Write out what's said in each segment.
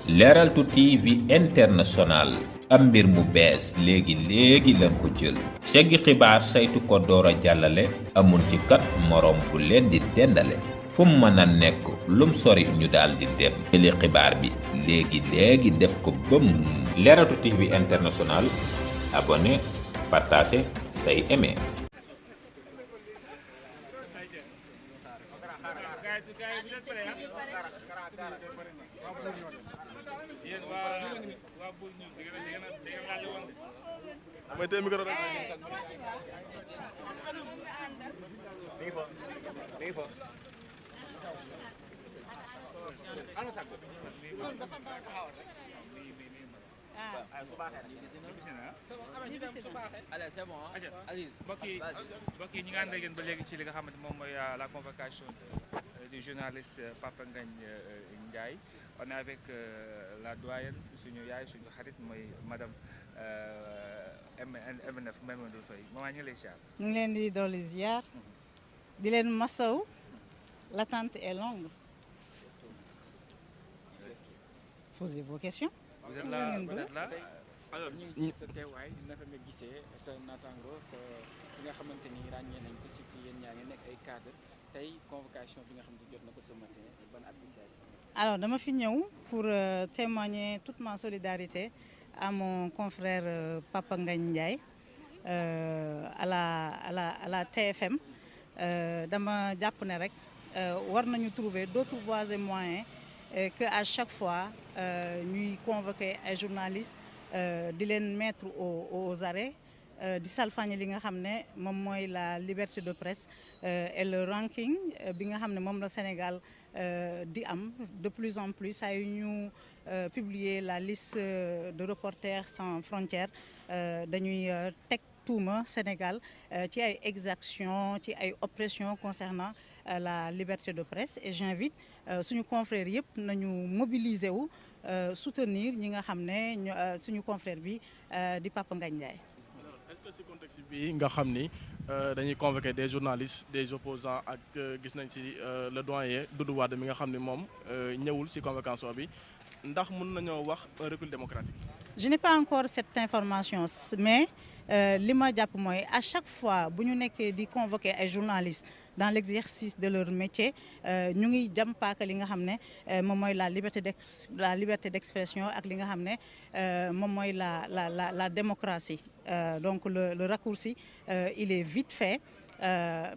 Leral TV International am mbir mu bees léegi lan ko jël seggi xibaar saytu ko door a jàllale amul ci kat morom bu leen di dendale fu mu mën a nekk lum sori ñu daal di dem jëli xibaar bi léegi def ko bëm Leral TV International abonné partagé tey aimé. mbokk yi ñi nga ànd ak yéen ba léegi ci li nga xamante moom mooy la convocation du journaliste Papa Ngagne Ndiaye on est avec la doyenne suñu yaay suñu xarit mooy madame MNF Maimouna Faye maman ñu ngi lay ziar. ñu ngi leen di dolli ziar di leen masaw l'attente est longue. Posez vos questions. Vous êtes là. alors ñu ngi gis sa teewaay naka nga gisee sa naataango sa ki nga xamante ni ràññee nañ ko surtout yéen ñaa ngi nekk ay cadre tey convocation bi nga xam ne jot na ko ce matin ban appréciation. Alors dama fi ñëw pour témoigner toute ma solidarité à mon confrère Papa Ngagne Ndiaye à la TFM dama jàpp ne rek war nañu trouver d'autres voies et moyens que à chaque fois ñuy convoquer ay journalistes di leen mettre aux arrêts di salfañe li nga xam ne moom mooy la liberté de presse et le ranking bi nga xam ne moom la Sénégal di am de plus en plus saa yu ñu publier la liste de Reporters sans frontières dañuy teg tuuma Sénégal ci ay exactions ci ay oppressions concernant la liberté de presse et j'invite suñu confrères yëpp nañu mobiliser wu soutenir ñi nga xam ne suñu confrère bi di Papa Ngagne Ndiaye. Alors est-ce que ci contexte bi nga xam ni dañuy convoquer des journalistes des opposants ak gis nañ ci le doyen Doudou Wade mi nga xam ne moom ñëwul ci convocation bi ndax mën nañoo wax un recul démocratique. Je n'ai pas encore cette information mais li ma jàpp mooy à chaque fois bu ñu nekkee di convoquer ay journalistes dans l'exercice de leur métier ñu ngi jam paaka li nga xam ne moom mooy la liberté d'expression ak li nga xam ne moom mooy la démocratie donc le raccourci il est vite fait.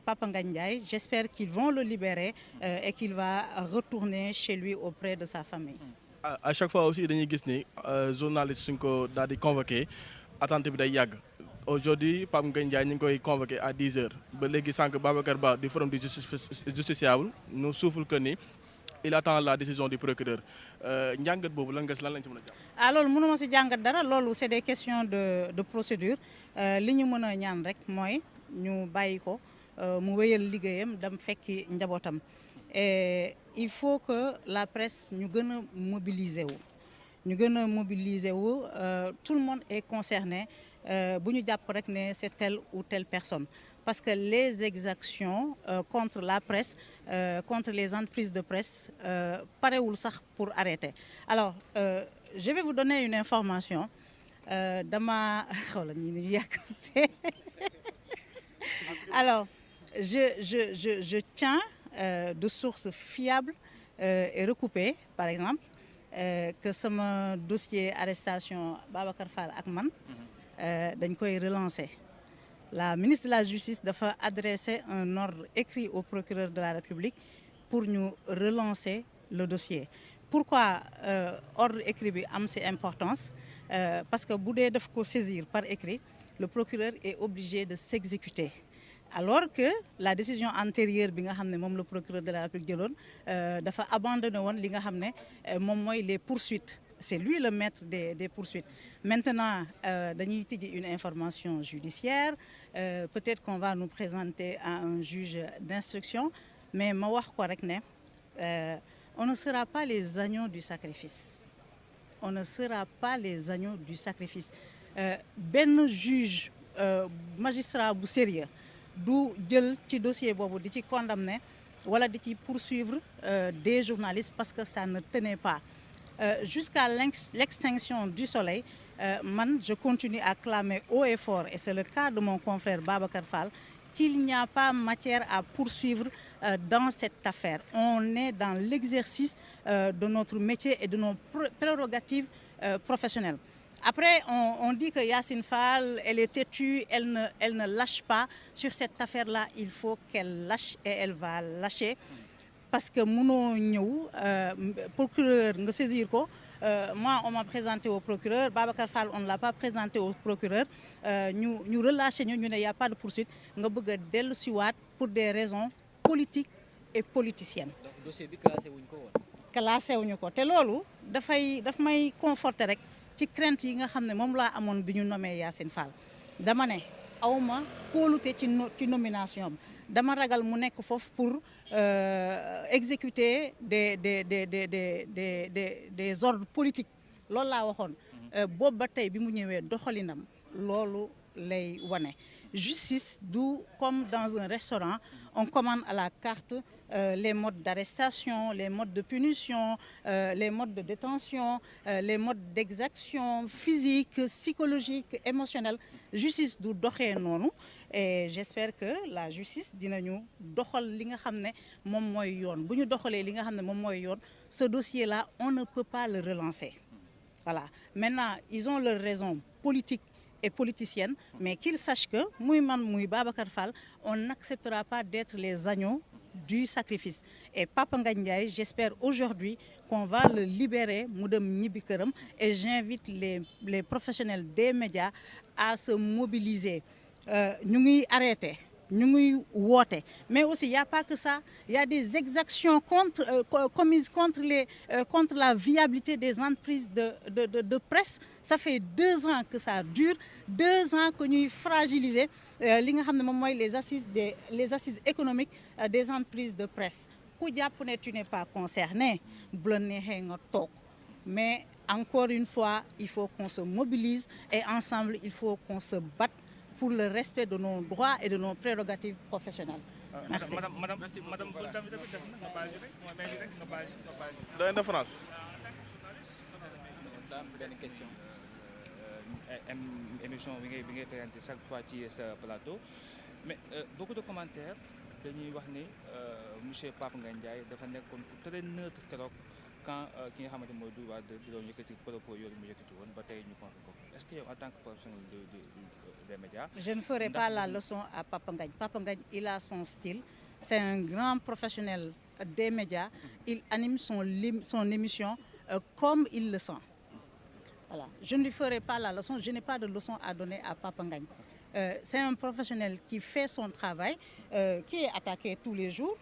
Papa Ngagne Ndiaye j'espère qu'ils vont le libérer et qu'il va retourner chez lui auprès de sa famille. À chaque fois aussi dañuy gis ni journaliste suñ ko daal di convoqué attente bi day yàgg aujourd'hui Papa Ngagne Ndiaye ñu ngi koy convoqué à 10 heures ba léegi sànq Babacar Ba du forum du justiciable nous souffle que ni il attend la décision du procureur njàngat boobu lan lañ ci mën a jàpp. ah loolu mënuma si jàngat dara loolu c'est des questions de procédure li ñu mën a ñaan rek mooy ñu bàyyi ko mu wéyal liggéeyam dem fekki njabootam. Et il faut que la presse ñu gën a mobiliser wu tout le monde est concerné bu ñu jàpp rek ne c'est telle ou telle personne parce que les exactions contre la presse contre les entreprises de presse parewul sax pour arrêter. Alors je vais vous donner une information dama xoolal ñu yàkkamte alors je tiens de sources fiables et recoupées par exemple que sama dossier arrestation Babacar Fall ak man dañ koy relancer. La ministre de la Justice dafa adresser un ordre écrit au procureur de la République pour ñu relancer le dossier. Pourquoi ordre écrit bi am ci importance parce que bu dee daf ko saisir par écrit le procureur est obligé de s'exécuter. Alors que la décision antérieure bi nga xam ne moom le procureur de la République jëloon dafa abandonné woon li nga xam ne moom mooy les poursuites c'est lui le maître des poursuites. Maintenant dañuy tijji une information judiciaire peut-être qu'on va nous présenter à un juge d'instruction mais ma wax ko rek ne on ne sera pas les agneaux du sacrifice. On ne sera pas les agneaux du sacrifice. Benn juge magistrat bu sérieux du jël ci dossier boobu di ci condamner wala di ci poursuivre des journalistes parce que ça ne tenait pas. jusqu'à l'extinction du soleil, je continue à clamer haut et fort, et c'est le cas de mon confrère Babacar Fall, qu'il n'y a pas matière à poursuivre dans cette affaire. On est dans l'exercice de notre métier et de nos prérogatives professionnelles. Après, on dit que Yacine Fall, elle est têtue, elle ne lâche pas. Sur cette affaire-là, il faut qu'elle lâche et elle va lâcher. Parce que mon procureur nga saisir ko, moi on m'a présenté au procureur, Babacar Fall on ne l'a pas présenté au procureur, ñu relâché ñu ne y a pas de poursuite, nga bëgg a dellu si waat pour des raisons politiques et politiciennes. Donc dossier bi classé wuñ ko woon. Classé wuñu ko te loolu daf may conforter rek ci crainte yi nga xam ne moom laa amoon bi ñu nommé Yacine Fall. Dama ne awma kóolute ci nomination bi. Dama ragal mu nekk foofu pour exécuter des ordres politiques loolu laa waxoon boobu ba tey bi mu ñëwee doxalinam loolu lay wane. Justice du comme dans un restaurant on commande à la carte les modes d'arrestation, les modes de punition, les modes de détention, les modes d'exaction physique, psychologique, émotionnelle. Justice du doxee noonu. Et j'espère que la justice dinañu doxal li nga xam ne moom mooy yoon bu ñu doxalee li nga xam ne moom mooy yoon ce dossier là on ne peut pas le relancer. Voilà, maintenant ils ont leurs raisons politiques et politiciennes, mais qu'ils sachent que muy man muy Babacar Fall on n'acceptera pas d'être les agneaux du sacrifice. Et Papa Ngagne Ndiaye, j'espère aujourd'hui qu'on va le libérer mu dem ñibbi këram, et j'invite les professionnels des médias à se mobiliser. Ñu ngi arrêté, ñu ngi woote, mais aussi il y a pas que ça, il y a des exactions commises contre la viabilité des entreprises de presse. Ça fait 2 ans que ça dure, 2 ans que ñuy fragiliser li nga xam ne moom mooy les assises économiques des entreprises de presse. Ku jàpp ne tu n'es pas concerné bu la neexee nga toog, mais encore une fois il faut qu'on se mobilise et ensemble il faut qu'on se batte pour le respect de nos droits et de nos prérogatives professionnelles. Merci. Madame, doyen de France. Benn question. Émission bi ngay présenté chaque fois ci sa plateau, mais beaucoup de commentaires dañuy wax ni monsieur Pape Ngagne Ndiaye dafa nekkoon très neutre keroog quand ki nga xamante mooy du waa di doon yëkkati propos yooyu mu yëkkati woon ba tey ñu convoqué ko. Est-ce que yow en tant que professionnel des médias, je ne ferai pas la leçon à Papa Ngagne. Papa Ngagne, il a son style, c'est un grand professionnel des médias, il anime son émission comme il le sent. Voilà. Je ne lui ferai pas la leçon, je n'ai pas de leçon à donner à Papa Ngagne. C'est un professionnel qui fait son travail, qui est attaqué tous les jours,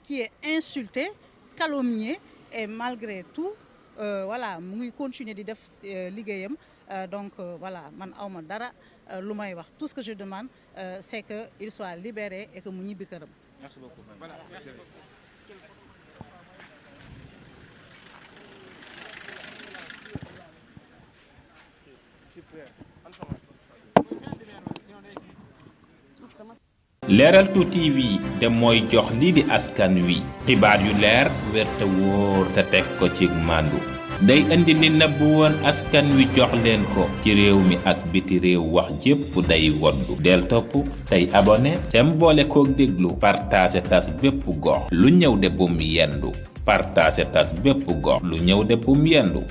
qui est insulté, calomnié, et malgré tout, voilà, mu ngi continuer di def liggéeyam. Donc voilà, man awma dara lu may wax. Tout ce que je demande, c'est que il soit libéré et que mu ñibbi këram. Merci beaucoup. Voilà, merci. Leral 2 TV de mooy jox lii di askan wi xibaar yu leer wér te wóor te teg ko ci màndu. day indi li nëbb woon askan wi jox leen ko ci réew mi ak biti réew wax jépp day woddu. del topp tey abonné tem boole kook déglu partage tas bépp gox lu ñëw de bum yendu partage tas bépp gox lu ñëw de bum yendu.